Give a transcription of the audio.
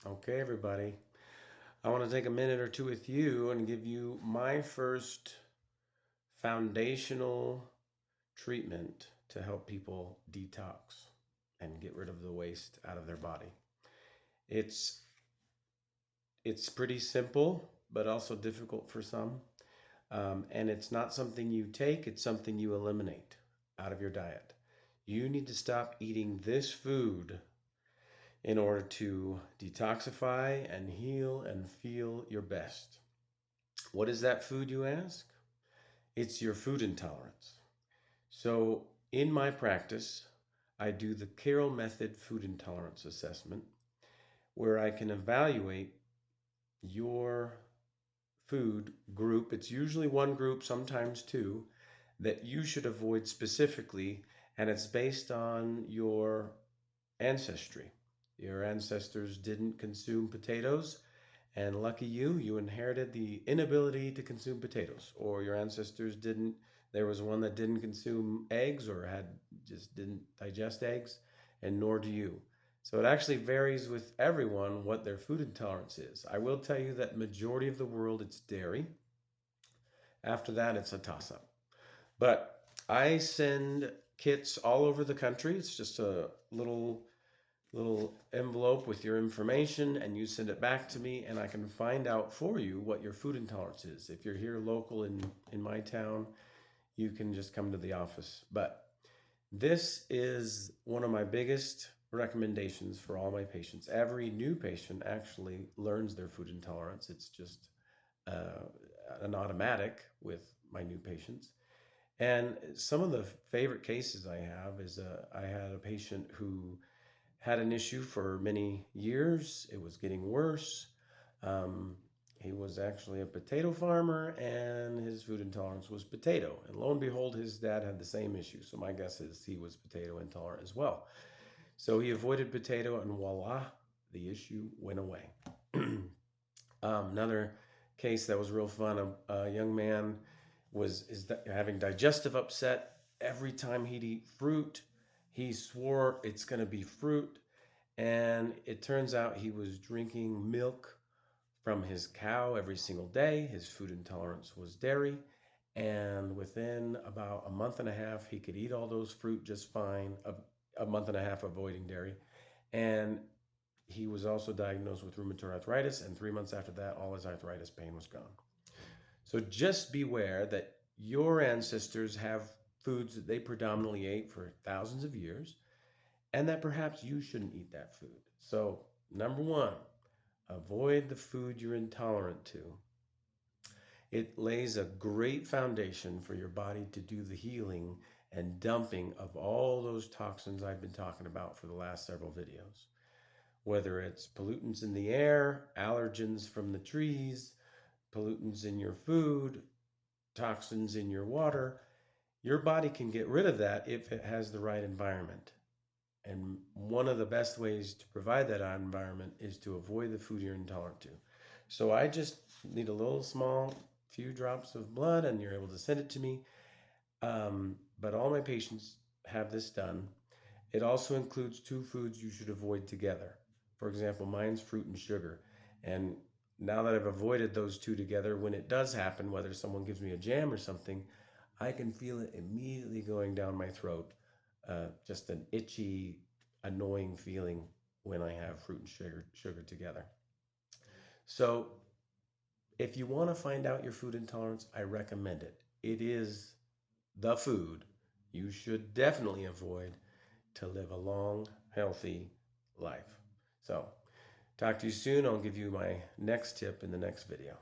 Okay, everybody. I want to take a minute or two with you and give you my first foundational treatment to help people detox and get rid of the waste out of their body. It's it's pretty simple, but also difficult for some. And it's not something you take, it's something you eliminate out of your diet. You need to stop eating this food in order to detoxify and heal and feel your best. What is that food, you ask? It's your food intolerance. So, in my practice, I do the Carroll Method Food Intolerance Assessment, where I can evaluate your food group. It's usually one group, sometimes two, that you should avoid specifically, and it's based on your ancestry. Your ancestors didn't consume potatoes, and lucky you, you inherited the inability to consume potatoes, or your ancestors didn't. There was one that didn't consume eggs or had just didn't digest eggs, and nor do you. So it actually varies with everyone what their food intolerance is. I will tell you that majority of the world it's dairy. After that, it's a toss up. But I send kits all over the country. It's just a little envelope with your information, and you send it back to me, and I can find out for you what your food intolerance is. If you're here local in my town, you can just come to the office. But this is one of my biggest recommendations for all my patients. Every new patient actually learns their food intolerance. It's just uh, an automatic with my new patients. And some of the favorite cases I have is I had a patient who had an issue for many years. It was getting worse. Um, he was actually a potato farmer, and his food intolerance was potato. And lo and behold, his dad had the same issue. So my guess is he was potato intolerant as well. So he avoided potato, and voila, the issue went away. Another case that was real fun. A young man was having digestive upset every time he'd eat fruit. He swore it's going to be fruit, and it turns out he was drinking milk from his cow every single day. His food intolerance was dairy. And within about a month and a half, he could eat all those fruit just fine. A month and a half avoiding dairy. And he was also diagnosed with rheumatoid arthritis. And 3 months after that, all his arthritis pain was gone. So just beware that your ancestors have foods that they predominantly ate for thousands of years, and that perhaps you shouldn't eat that food. So, number one, avoid the food you're intolerant to. It lays a great foundation for your body to do the healing and dumping of all those toxins I've been talking about for the last several videos. Whether it's pollutants in the air, allergens from the trees, pollutants in your food, toxins in your water, your body can get rid of that if it has the right environment. And one of the best ways to provide that environment is to avoid the food you're intolerant to. So I just need a little small few drops of blood, and you're able to send it to me. But all my patients have this done. It also includes two foods you should avoid together. For example, mine's fruit and sugar. And now that I've avoided those two together, when it does happen, whether someone gives me a jam or something, I can feel it immediately going down my throat. Just an itchy, annoying feeling when I have fruit and sugar together. So, if you want to find out your food intolerance, I recommend it. It is the food you should definitely avoid to live a long, healthy life. So, talk to you soon. I'll give you my next tip in the next video.